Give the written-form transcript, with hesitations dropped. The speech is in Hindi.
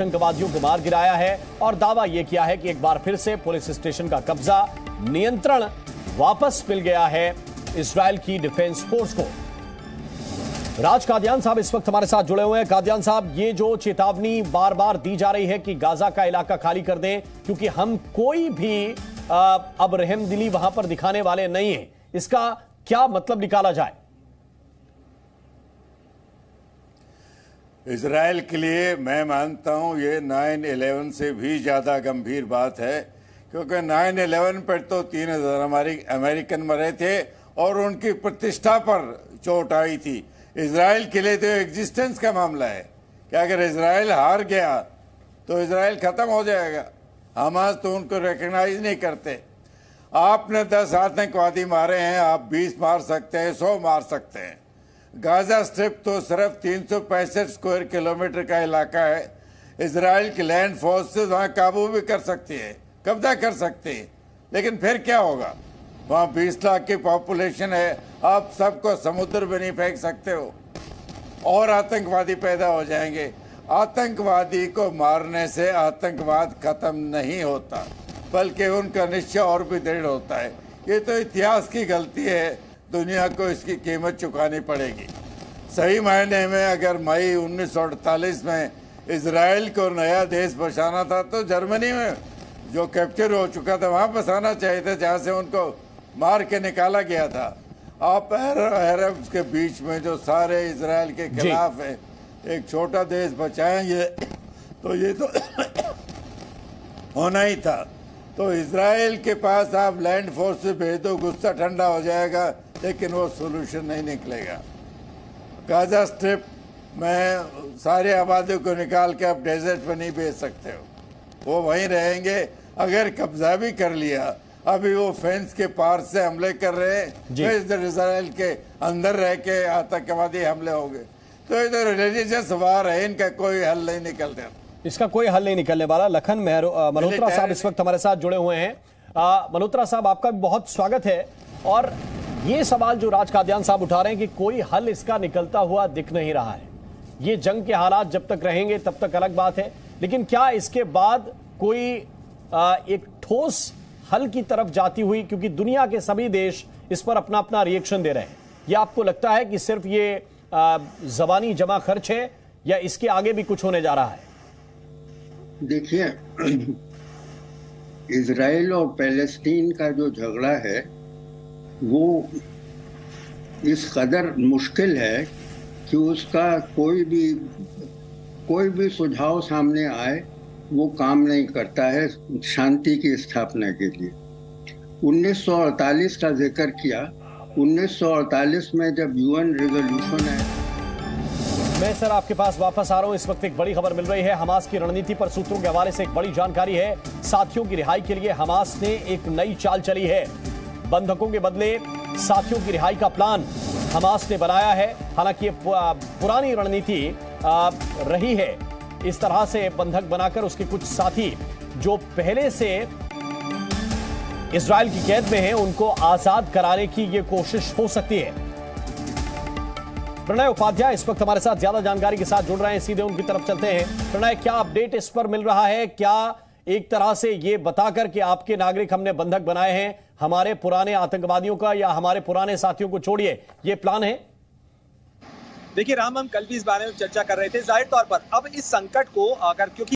आतंकवादियों को मार गिराया है और दावा यह किया है कि एक बार फिर से पुलिस स्टेशन का कब्जा, नियंत्रण वापस मिल गया है इजरायल की डिफेंस फोर्स को। राज कादियान साहब इस वक्त हमारे साथ जुड़े हुए हैं। कादियान साहब, ये जो चेतावनी बार बार दी जा रही है कि गाजा का इलाका खाली कर दें क्योंकि हम कोई भी अब रहमदिली वहां पर दिखाने वाले नहीं है, इसका क्या मतलब निकाला जाए? इजराइल के लिए मैं मानता हूं ये 9/11 से भी ज़्यादा गंभीर बात है, क्योंकि 9/11 पर तो 3,000 अमेरिकन मरे थे और उनकी प्रतिष्ठा पर चोट आई थी। इजराइल के लिए तो एग्जिस्टेंस का मामला है कि अगर इजराइल हार गया तो इजराइल ख़त्म हो जाएगा। हमास तो उनको रिकग्नाइज नहीं करते। आपने 10 आतंकवादी मारे हैं, आप 20 मार सकते हैं, 100 मार सकते हैं। गाजा स्ट्रिप तो सिर्फ 365 स्क्वायर किलोमीटर का इलाका है। इजराइल की लैंड फोर्सेस वहाँ काबू भी कर सकती है, कब्जा कर सकती है, लेकिन फिर क्या होगा? वहाँ 20 लाख की पॉपुलेशन है, आप सबको समुद्र में नहीं फेंक सकते हो और आतंकवादी पैदा हो जाएंगे। आतंकवादी को मारने से आतंकवाद खत्म नहीं होता, बल्कि उनका निश्चय और भी दृढ़ होता है। ये तो इतिहास की गलती है, दुनिया को इसकी कीमत चुकानी पड़ेगी। सही मायने में अगर मई 1948 में इजराइल को नया देश बसाना था तो जर्मनी में जो कैप्चर हो चुका था वहाँ बसाना चाहिए था, जहाँ से उनको मार के निकाला गया था। आप अरब के बीच में जो सारे इजराइल के खिलाफ है एक छोटा देश बचाएंगे तो ये तो होना ही था। तो इजराइल के पास आप लैंड फोर्स से भेज दो, गुस्सा ठंडा हो जाएगा, लेकिन वो सोल्यूशन नहीं निकलेगा। गाजा स्ट्रिप में सारे आबादी को निकाल के आप डेजर्ट में नहीं भेज सकते हो, वो वहीं रहेंगे। अगर कब्जा भी कर लिया, अभी वो फेंस के पार से हमले कर रहे हैं, फिर इजराइल के अंदर रह के आतंकवादी हमले होंगे। तो ये तो रिलीजियस वार है, इनका कोई हल नहीं निकलता, इसका कोई हल नहीं निकलने वाला। लखन मल्होत्रा साहब इस वक्त हमारे साथ जुड़े हुए हैं। मल्होत्रा साहब, आपका भी बहुत स्वागत है। और ये सवाल जो राज कादियान साहब उठा रहे हैं कि कोई हल इसका निकलता हुआ दिख नहीं रहा है, ये जंग के हालात जब तक रहेंगे तब तक अलग बात है, लेकिन क्या इसके बाद कोई एक ठोस हल की तरफ जाती हुई, क्योंकि दुनिया के सभी देश इस पर अपना अपना रिएक्शन दे रहे हैं, या आपको लगता है कि सिर्फ ये ज़बानी जमा खर्च है या इसके आगे भी कुछ होने जा रहा है? देखिए, इजराइल और पैलेस्टीन का जो झगड़ा है वो इस कदर मुश्किल है कि उसका कोई भी सुझाव सामने आए वो काम नहीं करता है शांति की स्थापना के लिए। 1948 का जिक्र किया। 1948 में जब यूएन रेजोल्यूशन है। मैं सर आपके पास वापस आ रहा हूं। इस वक्त एक बड़ी खबर मिल रही है हमास की रणनीति पर। सूत्रों के हवाले से एक बड़ी जानकारी है। साथियों की रिहाई के लिए हमास ने एक नई चाल चली है। बंधकों के बदले साथियों की रिहाई का प्लान हमास ने बनाया है। हालांकि ये पुरानी रणनीति रही है, इस तरह से बंधक बनाकर उसके कुछ साथी जो पहले से इजराइल की कैद में हैं उनको आजाद कराने की ये कोशिश हो सकती है। प्रणय उपाध्याय इस वक्त हमारे साथ ज्यादा जानकारी के साथ जुड़ रहे हैं, सीधे उनकी तरफ चलते हैं। प्रणय, क्या अपडेट इस पर मिल रहा है? क्या एक तरह से ये बताकर कि आपके नागरिक हमने बंधक बनाए हैं, हमारे पुराने आतंकवादियों का या हमारे पुराने साथियों को छोड़िए, ये प्लान है? देखिए राम, हम कल भी इस बारे में चर्चा कर रहे थे। जाहिर तौर पर अब इस संकट को अगर क्योंकि